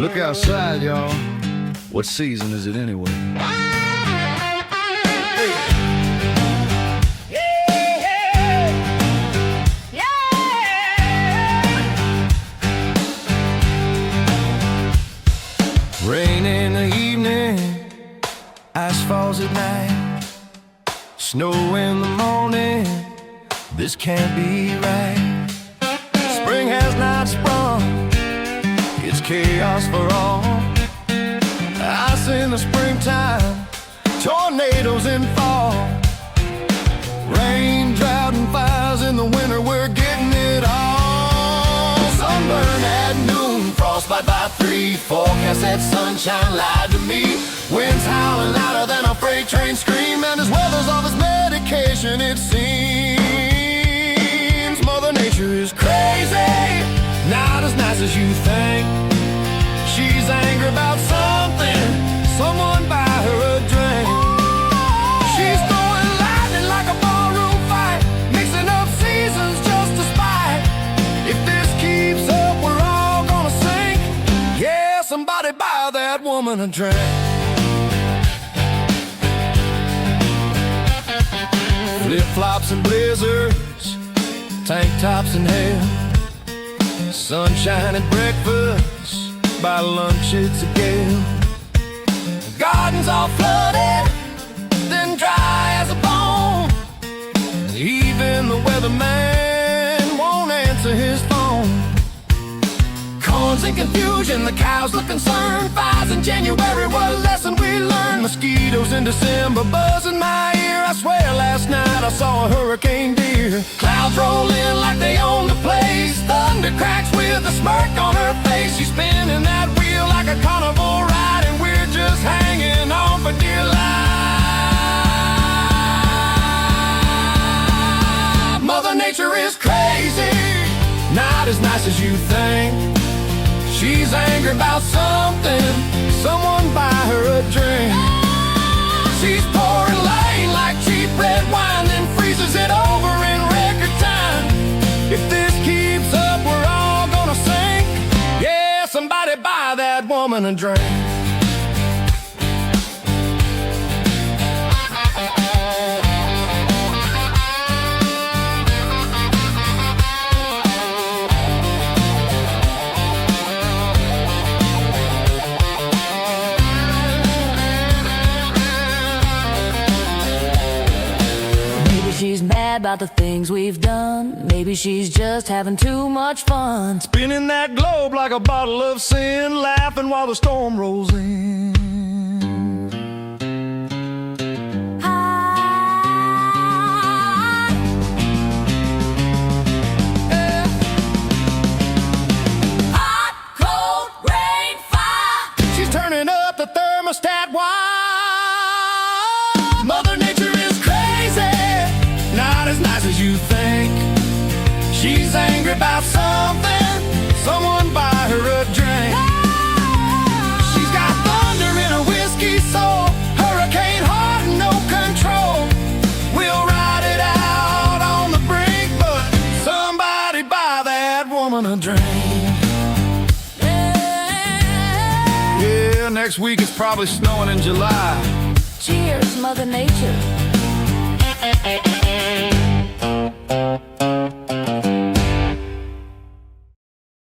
Look outside, y'all. What season is it anyway? Rain in the evening, ice falls at night, snow in the morning. This can't be right. Spring has not sprung, it's chaos for all. Ice in the springtime, tornadoes in fall. Rain, drought, and fires in the winter, we're getting it all. Sunburn at noon, frostbite by 3. Forecast that sunshine lied to me. Winds howling louder than a freight train scream, and his weather's off his medication, it seems. Mother Nature is crazy, not as nice as you think. She's angry about something, someone buy her a drink. She's throwing lightning like a ballroom fight, mixing up seasons just to spite. If this keeps up, we're all gonna sink. Yeah, somebody buy that woman a drink. Flip-flops and blizzards, tank tops and hail, sunshine at breakfast, by lunch it's a gale. Gardens all flooded, then dry as a bone. Even the weatherman won't answer his phone. Corn's in confusion, the cows look concerned. Fires in January, what a lesson we learned. Mosquitoes in December buzz in my ear. I swear last night I saw a hurricane deer. Clouds roll in like they own the place. Thunder cracks with a smirk on her face. She's spinning that wheel like a carnival ride, and we're just hanging on for dear life. Mother Nature is crazy, not as nice as you think. She's angry about something, someone buy her a drink. She's pouring lane like cheap red wine, then freezes it over in record time. If this keeps up, we're all gonna sink. Yeah, somebody buy that woman a drink. She's mad about the things we've done. Maybe she's just having too much fun, Spinning that globe like a bottle of sin, laughing while the storm rolls in. hot, cold, rain, fire. She's turning up the thermostat wide. Mother Nature is crazy, not as nice as you think. She's angry about something, someone buy her a drink. She's got thunder in her whiskey soul, hurricane heart and no control. We'll ride it out on the brink, but somebody buy that woman a drink. Yeah, next week it's probably snowing in July. Cheers, Mother Nature.